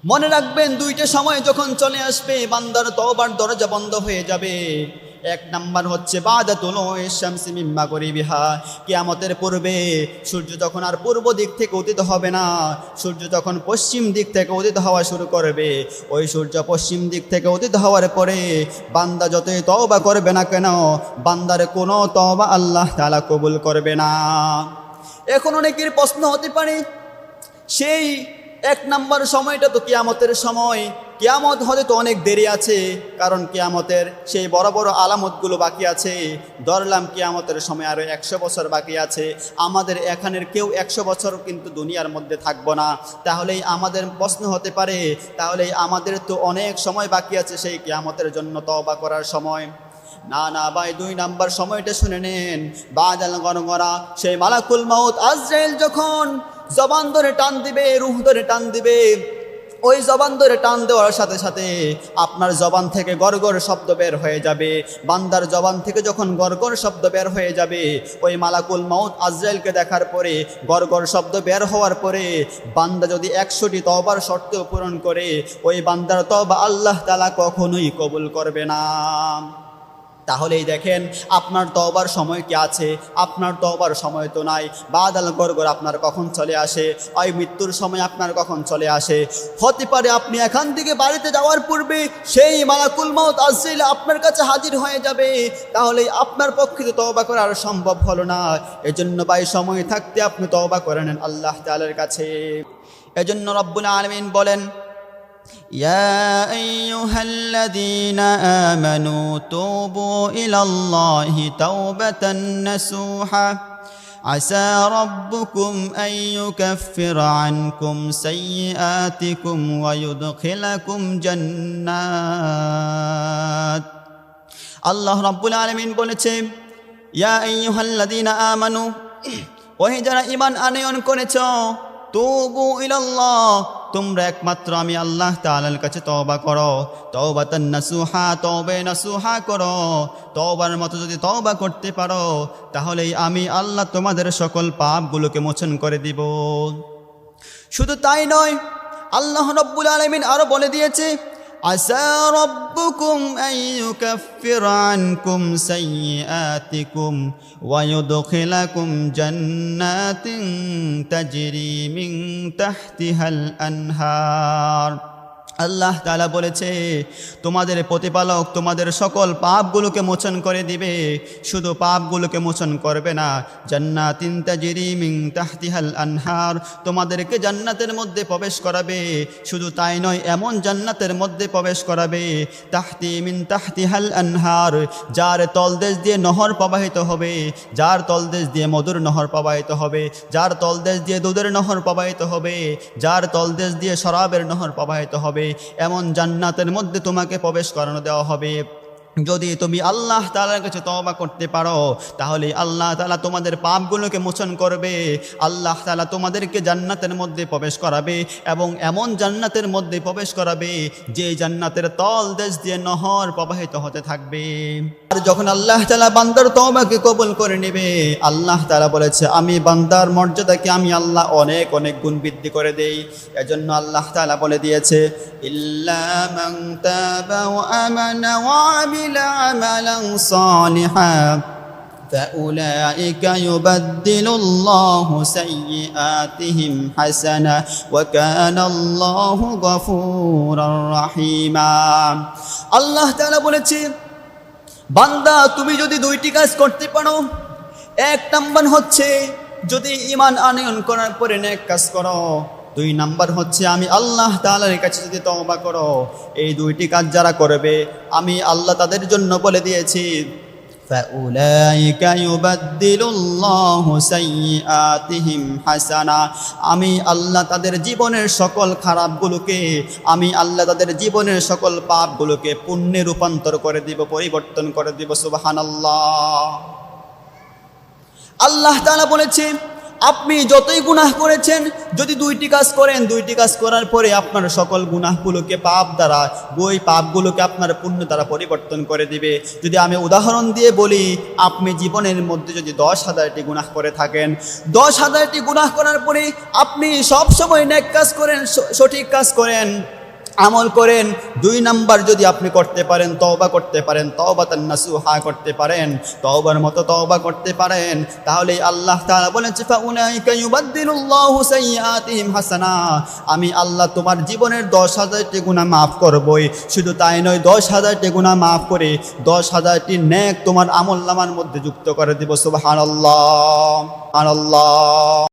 মনে রাখবেন দুইটা সময় যখন চলে আসবে বান্দার তওবার দরজা বন্ধ হয়ে যাবে। এক নাম্বার হচ্ছে বাদা তুলুই শামসি মিন মাগরিবিহা, কিয়ামতের পূর্বে সূর্য যখন আর পূর্ব দিক থেকে উদিত হবে না, সূর্য যখন পশ্চিম দিক থেকে উদিত হওয়া শুরু করবে, ওই সূর্য পশ্চিম দিক থেকে উদিত হওয়ার পরে বান্দা যতই তওবা করবে না কেন, বান্দার কোনো তওবা আল্লাহ তাআলা কবুল করবে না। এখন অনেকের প্রশ্ন হতে পারে, সেই এক নাম্বার সময়টা তো কিয়ামতের সময়, কিয়ামত হতে তো অনেক দেরি আছে, কারণ কিয়ামতের সেই বড় বড় আলামতগুলো বাকি আছে। ধরলাম কিয়ামতের সময় আরও 100 বছর বাকি আছে, আমাদের এখানের কেউ 100 বছর কিন্তু দুনিয়ার মধ্যে থাকবো না। তাহলেই আমাদের প্রশ্ন হতে পারে, তাহলেই আমাদের তো অনেক সময় বাকি আছে সেই কিয়ামতের জন্য তওবা করার সময়। না না ভাই, 2 নাম্বার সময়টা শুনে নেন। বাদাল গনগরা, সেই মালাকুল মাউত আজরাইল যখন জবান ধরে টান দিবে, রূহ ধরে টান দিবে, ওই জবান ধরে টান দেওয়ার সাথে সাথে আপনার জবান থেকে গড়গড় শব্দ বের হয়ে যাবে। বান্দার জবান থেকে যখন গড়গড় শব্দ বের হয়ে যাবে, ওই মালাকুল মাউত আজরাইলকে দেখার পরে গড়গড় শব্দ বের হওয়ার পরে বান্দা যদি 100টি তওবার শর্ত পূরণ করে, ওই বান্দার তওবা আল্লাহ তাআলা কখনোই কবুল করবে না। তাহলেই দেখেন আপনার তওবার সময় কি আছে? আপনার তওবার সময় তো নাই। বাদাল গরগর আপনার কখন চলে আসে, ওই মৃত্যুর সময় আপনার কখন চলে আসে। হতে পারে আপনি এখান থেকে বাড়িতে যাওয়ার পূর্বে সেই মালাকুল মাউত আজরাইল আপনার কাছে হাজির হয়ে যাবে, তাহলে আপনার পক্ষে তো তওবা করা আর সম্ভব হলো না। এজন্য ভাই সময় থাকতে আপনি তওবা করে নেন আল্লাহ তাআলার কাছে। এজন্য রব্বুল আলামিন বলেন, يا أيها الذين آمنوا توبوا إلى الله توبة نصوحا عسى ربكم أن يكفر عنكم سيئاتكم ويدخلكم جنات। আল্লাহ রাব্বুল আলামিন বলেছে, ইয়া আইয়ুহাল্লাযীনা আমানু, ওহে যারা ঈমান আনয়ন করেছো, তুবু ইলাল্লাহ, তোমরা একমাত্র আমি আল্লাহ তাআলার কাছে তওবা করো। তওবাতান নাসুহা, তওবে নাসুহা করো। তওবার মতো যদি তওবা করতে পারো, তাহলেই আমি আল্লাহ তোমাদের সকল পাপগুলোকে মোচন করে দিব। শুধু তাই নয়, আল্লাহ রাব্বুল আলামিন আরো বলে দিয়েছে, আসা রব্বুকুম আন ইউকাফিরা আনকুম সাইয়্যাতিকুম ওয়া ইউদখিলাকুম জান্নাতিন তাজরি মিন তাহতিহাল আনহার। আল্লাহ তাআলা বলেছে, তোমাদের প্রতিপালক তোমাদের সকল পাপগুলোকে মোচন করে দিবে। শুধু পাপগুলোকে মোচন করবে না, জান্নাতিন তাজরি মিন তাহতিহাল আনহার, তোমাদেরকে জান্নাতের মধ্যে প্রবেশ করাবে। শুধু তাই নয়, এমন জান্নাতের মধ্যে প্রবেশ করাবে তাহতি মিন তাহতিহাল আনহার, যার তলদেশ দিয়ে নহর প্রবাহিত হবে, যার তলদেশ দিয়ে মধুর নহর প্রবাহিত হবে, যার তলদেশ দিয়ে দুধের নহর প্রবাহিত হবে, যার তলদেশ দিয়ে শরাবের নহর প্রবাহিত হবে, এমন জান্নাতের মধ্যে তোমাকে প্রবেশ করানো দেওয়া হবে। যদি তুমি আল্লাহ তাআলার কাছে তওবা করতে পারো, তাহলে আল্লাহ তাআলা তোমাদের পাপগুলোকে মোচন করবে। আল্লাহ তাআলা তোমাদেরকে জান্নাতের মধ্যে প্রবেশ করাবে, এবং এমন জান্নাতের মধ্যে প্রবেশ করাবে যে জান্নাতের তলদেশ দিয়ে নহর প্রবাহিত হতে থাকবে। আর যখন আল্লাহ তাআলা বান্দার তওবাকে কবুল করে নেবে, আল্লাহ তাআলা বলেছে, আমি বান্দার মর্যাদাকে আমি আল্লাহ অনেক অনেক গুণ বৃদ্ধি করে দেই। এজন্য আল্লাহ তাআলা বলে দিয়েছে, ইল্লা মান তাবা ওয়া আমানা ওয়া আমিলা আমালান সালিহা فأولئك يبدل الله سيئاتهم حسنة وكان الله غفورا رحيما। আল্লাহ তাআলা বলেছে, বান্দা তুমি যদি 2টি কাজ করতে পারো, এক নাম্বার হচ্ছে যদি ঈমান আনয়ন করার পরে নেক কাজ করো, 2 নাম্বার হচ্ছে আমি আল্লাহ তাআলার কাছে যদি তওবা করো। এই 2টি কাজ যারা করবে, আমি আল্লাহ তাদের জন্য বলে দিয়েছি, ফাউলাইকা ইউবাদদিলুল্লাহু সাইয়্যাতিহিম হাসানা, আমি আল্লাহ তাদের জীবনের সকল খারাপগুলোকে, আমি আল্লাহ তাদের জীবনের সকল পাপগুলোকে পুণ্যে রূপান্তর করে দিব, পরিবর্তন করে দিব। সুবহানাল্লাহ। আল্লাহ তাআলা বলেছে, আপনি যতই গুনাহ করেছেন, যদি 2টি কাজ করেন, 2টি কাজ করার পরে আপনার সকল গুনাহগুলোকে পাপ দ্বারা, ওই পাপগুলোকে আপনার পুণ্য দ্বারা পরিবর্তন করে দিবে। যদি আমি উদাহরণ দিয়ে বলি, আপনি জীবনের মধ্যে যদি 10,000টি গুনাহ করে থাকেন, 10,000টি গুনাহ করার পরে আপনি সবসময় নেক কাজ করেন, সঠিক কাজ করেন, আমল করেন, 2 নাম্বার যদি আপনি করতে পারেন, তওবা করতে পারেন, তওবাতান নাসুহা করতে পারেন, তওবার মতো তওবা করতে পারেন, তাহলে আল্লাহ তাআলা বলেন ফাউলাইকা ইউবাদদিলুল্লাহু সাইয়্যাতিহিম হাসানা, আমি আল্লাহ তোমার জীবনের 10,000টি গুনাহ মাফ করবই। শুধু তাই নয়, 10,000টি গুনাহ মাফ করে 10,000টি নেক তোমার আমলনামার মধ্যে যুক্ত করে দিব। সুবহানাল্লাহ, সুবহানাল্লাহ।